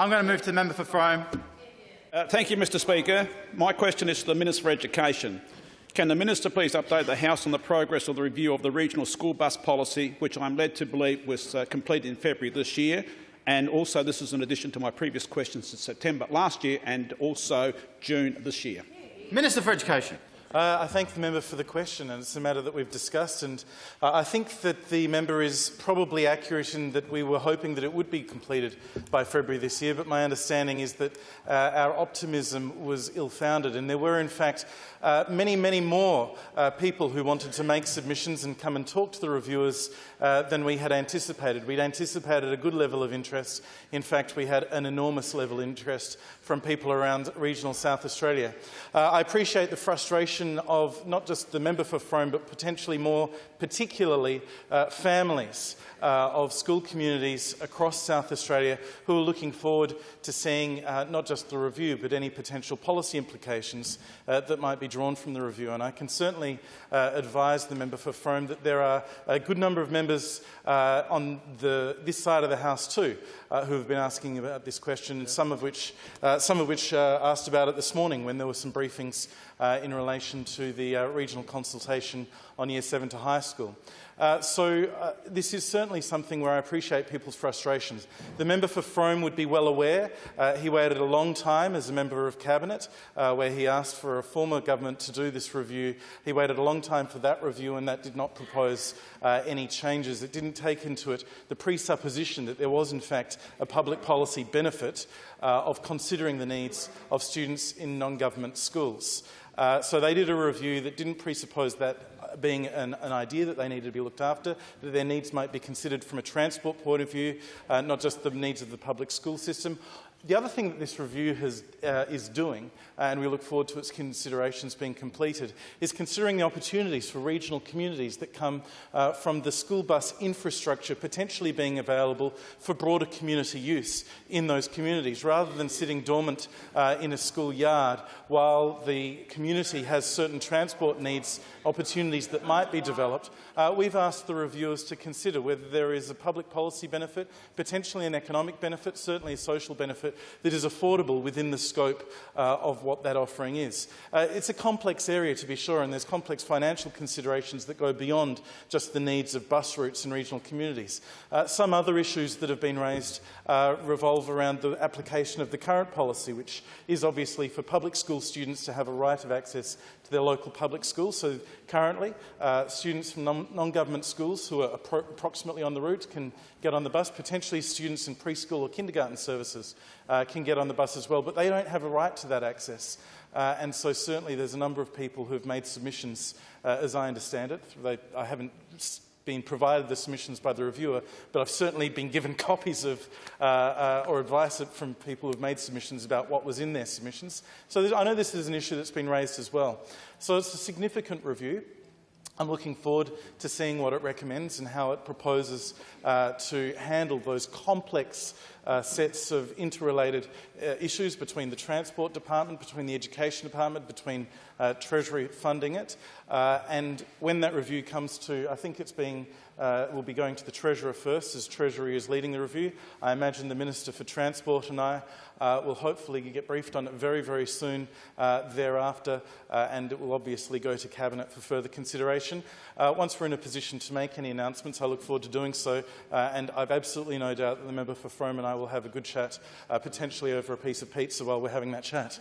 I'm going to move to the member for Frome. Thank you, Mr Speaker. My question is to the Minister for Education. Can the Minister please update the House on the progress of the review of the regional school bus policy, which I am led to believe was completed in February this year? And also, this is in addition to my previous questions in September last year and also June this year. Minister for Education. I thank the member for the question, and it's a matter that we've discussed. And I think that the member is probably accurate in that we were hoping that it would be completed by February this year, but my understanding is that our optimism was ill-founded, and there were, in fact, many more people who wanted to make submissions and come and talk to the reviewers than we had anticipated. We'd anticipated a good level of interest. In fact, we had an enormous level of interest from people around regional South Australia. I appreciate the frustration of not just the member for Frome, but potentially more particularly families of school communities across South Australia who are looking forward to seeing not just the review, but any potential policy implications that might be drawn from the review. And I can certainly advise the member for Frome that there are a good number of members on this side of the House too who have been asking about this question, and some of which asked about it this morning when there were some briefings in relation to the regional consultation on Year 7 to high school. This is certainly something where I appreciate people's frustrations. The member for Frome would be well aware. He waited a long time as a member of Cabinet, where he asked for a former government to do this review. He waited a long time for that review, and that did not propose any changes. It didn't take into it the presupposition that there was, in fact, a public policy benefit of considering the needs of students in non-government schools. So they did a review that didn't presuppose that being an idea that they needed to be looked after, that their needs might be considered from a transport point of view, not just the needs of the public school system. The other thing that this review is doing, and we look forward to its considerations being completed, is considering the opportunities for regional communities that come from the school bus infrastructure potentially being available for broader community use in those communities, rather than sitting dormant in a schoolyard while the community has certain transport needs, opportunities that might be developed. We've asked the reviewers to consider whether there is a public policy benefit, potentially an economic benefit, certainly a social benefit, that is affordable within the scope of what that offering is. It's a complex area, to be sure, and there's complex financial considerations that go beyond just the needs of bus routes in regional communities. Some other issues that have been raised revolve around the application of the current policy, which is obviously for public school students to have a right of access to their local public schools. So currently, students from non-government schools who are approximately on the route can get on the bus. Potentially students in preschool or kindergarten services can get on the bus as well, but they don't have a right to that access. And so certainly there's a number of people who have made submissions, as I understand it. I haven't been provided the submissions by the reviewer, but I've certainly been given copies of or advice from people who have made submissions about what was in their submissions. So I know this is an issue that's been raised as well. So it's a significant review. I'm looking forward to seeing what it recommends and how it proposes to handle those complex sets of interrelated issues between the Transport Department, between the Education Department, between Treasury funding it. And when that review comes to, I think will be going to the Treasurer first, as Treasury is leading the review. I imagine the Minister for Transport and I will hopefully get briefed on it very soon thereafter, and it will obviously go to Cabinet for further consideration. Once we're in a position to make any announcements, I look forward to doing so, and I've absolutely no doubt that the member for Frome and I will have a good chat, potentially over a piece of pizza while we're having that chat.